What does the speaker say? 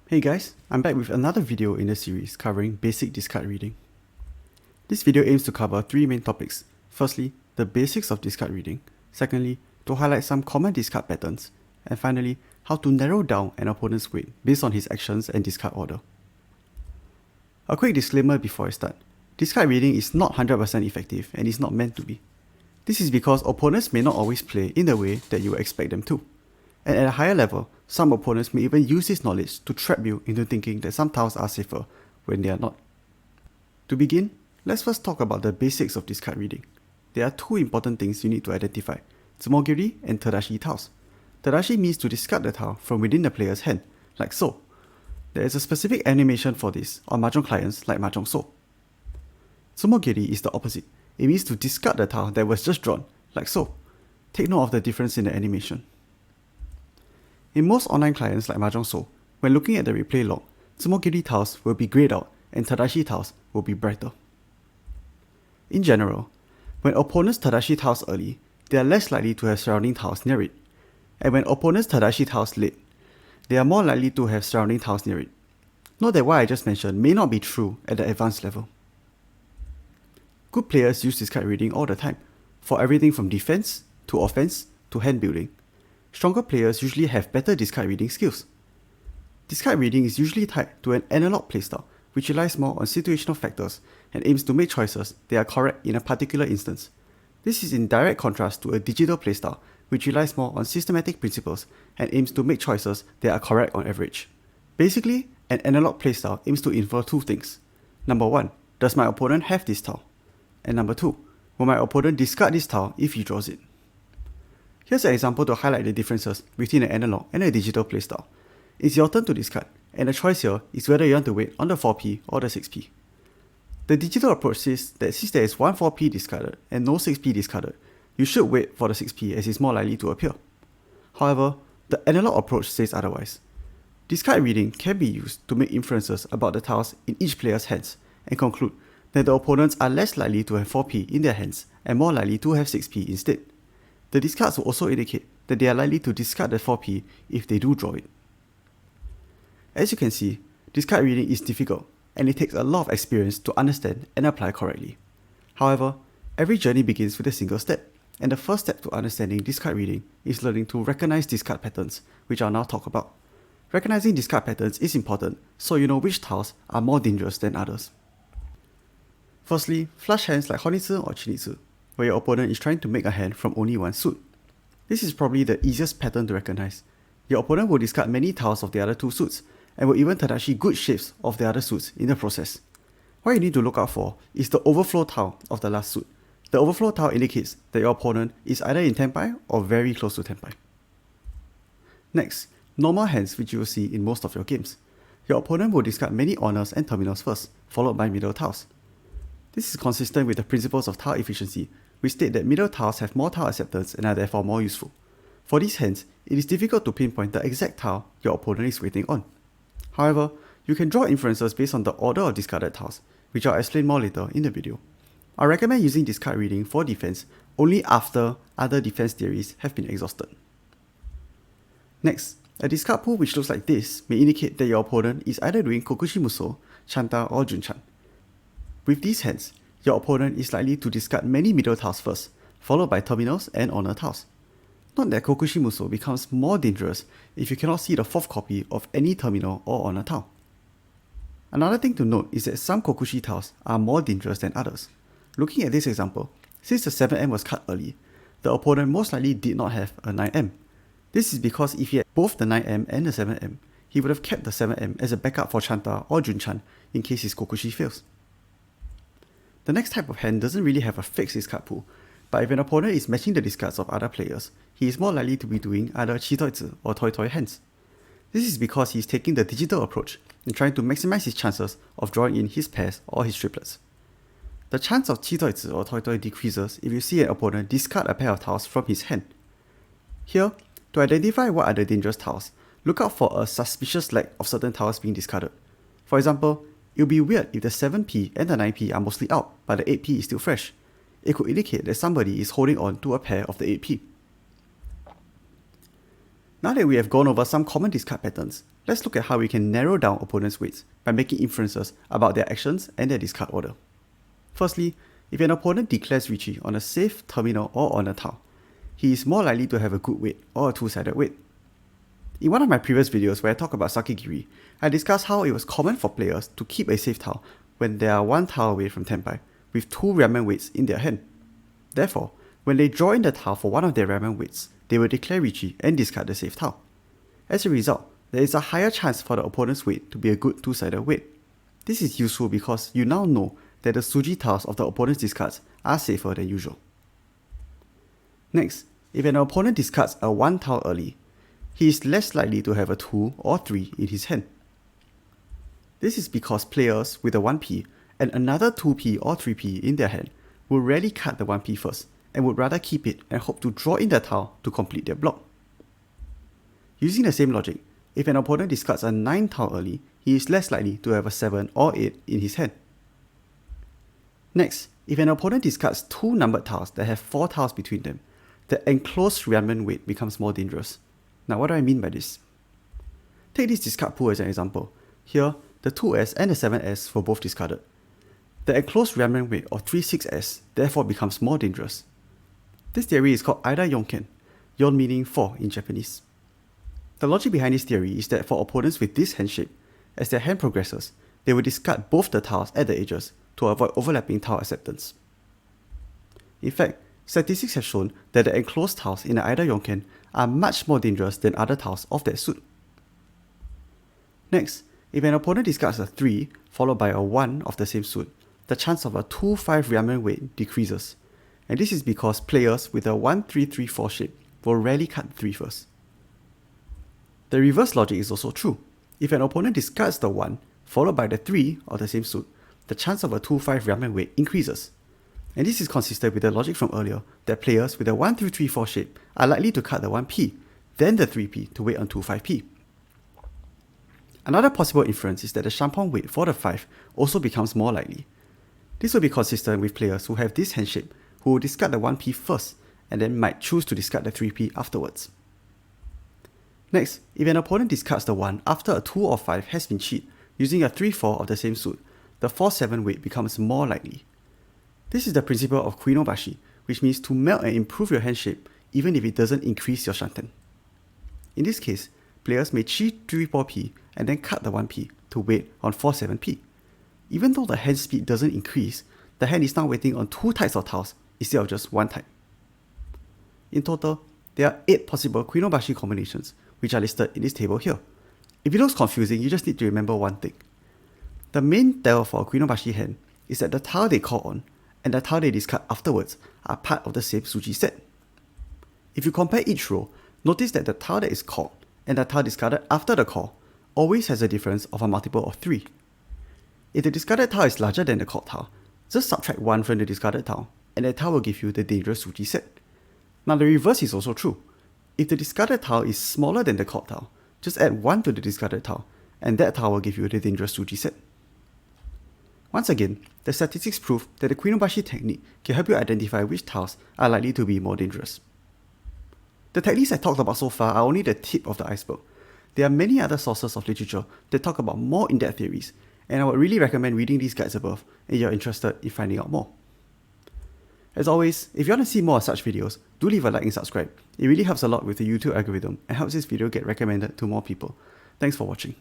Hey guys, I'm back with another video in the series covering basic discard reading. This video aims to cover three main topics. Firstly, the basics of discard reading. Secondly, to highlight some common discard patterns. And finally, how to narrow down an opponent's weight based on his actions and discard order. A quick disclaimer before I start. Discard reading is not 100% effective and is not meant to be. This is because opponents may not always play in the way that you would expect them to. And at a higher level, some opponents may even use this knowledge to trap you into thinking that some tiles are safer when they are not. To begin, let's first talk about the basics of discard reading. There are two important things you need to identify: Tsumogiri and Tadashi tiles. Tadashi means to discard the tile from within the player's hand, like so. There is a specific animation for this on Mahjong clients like Mahjong So. Tsumogiri is the opposite. It means to discard the tile that was just drawn, like so. Take note of the difference in the animation. In most online clients like Mahjong So, when looking at the replay log, Tsumogiri tiles will be grayed out and Tadashi tiles will be brighter. In general, when opponents Tadashi tiles early, they are less likely to have surrounding tiles near it, and when opponents Tadashi tiles late, they are more likely to have surrounding tiles near it. Note that what I just mentioned may not be true at the advanced level. Good players use discard reading all the time, for everything from defense, to offense, to hand building. Stronger players usually have better discard reading skills. Discard reading is usually tied to an analog playstyle, which relies more on situational factors and aims to make choices that are correct in a particular instance. This is in direct contrast to a digital playstyle, which relies more on systematic principles and aims to make choices that are correct on average. Basically, an analog playstyle aims to infer two things. Number 1, does my opponent have this tile? And number 2, will my opponent discard this tile if he draws it? Here's an example to highlight the differences between an analog and a digital playstyle. It's your turn to discard, and the choice here is whether you want to wait on the 4p or the 6p. The digital approach says that since there is one 4p discarded and no 6p discarded, you should wait for the 6p as it's more likely to appear. However, the analog approach says otherwise. Discard reading can be used to make inferences about the tiles in each player's hands and conclude that the opponents are less likely to have 4p in their hands and more likely to have 6p instead. The discards will also indicate that they are likely to discard the 4p if they do draw it. As you can see, discard reading is difficult and it takes a lot of experience to understand and apply correctly. However, every journey begins with a single step, and the first step to understanding discard reading is learning to recognize discard patterns, which I'll now talk about. Recognizing discard patterns is important so you know which tiles are more dangerous than others. Firstly, flush hands like honitsu or chinitsu, where your opponent is trying to make a hand from only one suit. This is probably the easiest pattern to recognize. Your opponent will discard many tiles of the other two suits, and will even Tadashi good shapes of the other suits in the process. What you need to look out for is the overflow tile of the last suit. The overflow tile indicates that your opponent is either in tenpai or very close to tenpai. Next, normal hands, which you will see in most of your games. Your opponent will discard many honors and terminals first, followed by middle tiles. This is consistent with the principles of tile efficiency, which state that middle tiles have more tile acceptance and are therefore more useful. For these hands, it is difficult to pinpoint the exact tile your opponent is waiting on. However, you can draw inferences based on the order of discarded tiles, which I'll explain more later in the video. I recommend using discard reading for defense only after other defense theories have been exhausted. Next, a discard pool which looks like this may indicate that your opponent is either doing Kokushi Muso, Chanta or Junchan. With these hands, your opponent is likely to discard many middle tiles first, followed by terminals and honor tiles. Note that Kokushi Muso becomes more dangerous if you cannot see the fourth copy of any terminal or honor tile. Another thing to note is that some Kokushi tiles are more dangerous than others. Looking at this example, since the 7M was cut early, the opponent most likely did not have a 9M. This is because if he had both the 9M and the 7M, he would have kept the 7M as a backup for Chanta or Junchan in case his Kokushi fails. The next type of hand doesn't really have a fixed discard pool, but if an opponent is matching the discards of other players, he is more likely to be doing either Chiitoitsu or toitoi hands. This is because he is taking the digital approach and trying to maximize his chances of drawing in his pairs or his triplets. The chance of Chiitoitsu or toitoi decreases if you see an opponent discard a pair of tiles from his hand. Here, to identify what are the dangerous tiles, look out for a suspicious lack of certain tiles being discarded. For example, it would be weird if the 7p and the 9p are mostly out, but the 8p is still fresh. It could indicate that somebody is holding on to a pair of the 8p. Now that we have gone over some common discard patterns, let's look at how we can narrow down opponents' weights by making inferences about their actions and their discard order. Firstly, if an opponent declares Riichi on a safe, terminal, or on a tile, he is more likely to have a good weight or a two-sided weight. In one of my previous videos where I talk about Sakigiri, I discussed how it was common for players to keep a safe tile when they are one tile away from Tenpai, with two ramen weights in their hand. Therefore, when they draw in the tile for one of their ramen weights, they will declare Riichi and discard the safe tile. As a result, there is a higher chance for the opponent's weight to be a good two-sided weight. This is useful because you now know that the Suji tiles of the opponent's discards are safer than usual. Next, if an opponent discards a 1 tile early, he is less likely to have a 2 or 3 in his hand. This is because players with a 1p and another 2p or 3p in their hand will rarely cut the 1p first, and would rather keep it and hope to draw in the tile to complete their block. Using the same logic, if an opponent discards a 9 tile early, he is less likely to have a 7 or 8 in his hand. Next, if an opponent discards 2 numbered tiles that have 4 tiles between them, the enclosed ramen weight becomes more dangerous. Now, what do I mean by this? Take this discard pool as an example. Here, the 2s and the 7s were both discarded. The enclosed ramen weight of 3-6s therefore becomes more dangerous. This theory is called Aida Yon Ken, yon meaning 4 in Japanese. The logic behind this theory is that for opponents with this hand shape, as their hand progresses, they will discard both the tiles at the edges to avoid overlapping tile acceptance. In fact, statistics have shown that the enclosed tiles in the Aida Yon Ken are much more dangerous than other tiles of that suit. Next, if an opponent discards a 3 followed by a 1 of the same suit, the chance of a 2-5 ramen weight decreases, and this is because players with a 1-3-3-4 shape will rarely cut 3 first. The reverse logic is also true. If an opponent discards the 1 followed by the 3 of the same suit, the chance of a 2-5 ramen weight increases. And this is consistent with the logic from earlier that players with a 1-3-3-4 shape are likely to cut the 1p, then the 3p to wait on 2-5p. Another possible inference is that the Shampong weight for the 5 also becomes more likely. This will be consistent with players who have this hand shape who will discard the 1p first and then might choose to discard the 3p afterwards. Next, if an opponent discards the 1 after a 2 or 5 has been cheat using a 3-4 of the same suit, the 4-7 weight becomes more likely. This is the principle of Kuinobashi, which means to melt and improve your hand shape even if it doesn't increase your shanten. In this case, players may cheat 3-4p and then cut the 1p to wait on 4-7p. Even though the hand speed doesn't increase, the hand is now waiting on 2 types of tiles instead of just 1 type. In total, there are 8 possible Kuinobashi combinations, which are listed in this table here. If it looks confusing, you just need to remember one thing. The main tell for a Kuinobashi hand is that the tile they call on and the tile they discard afterwards are part of the same Suji set. If you compare each row, notice that the tile that is called and the tile discarded after the call always has a difference of a multiple of 3. If the discarded tile is larger than the called tile, just subtract 1 from the discarded tile, and that tile will give you the dangerous Suji set. Now the reverse is also true. If the discarded tile is smaller than the called tile, just add 1 to the discarded tile, and that tile will give you the dangerous Suji set. Once again, the statistics prove that the Kuinobashi technique can help you identify which tiles are likely to be more dangerous. The techniques I talked about so far are only the tip of the iceberg. There are many other sources of literature that talk about more in-depth theories, and I would really recommend reading these guides above if you're interested in finding out more. As always, if you want to see more of such videos, do leave a like and subscribe. It really helps a lot with the YouTube algorithm and helps this video get recommended to more people. Thanks for watching.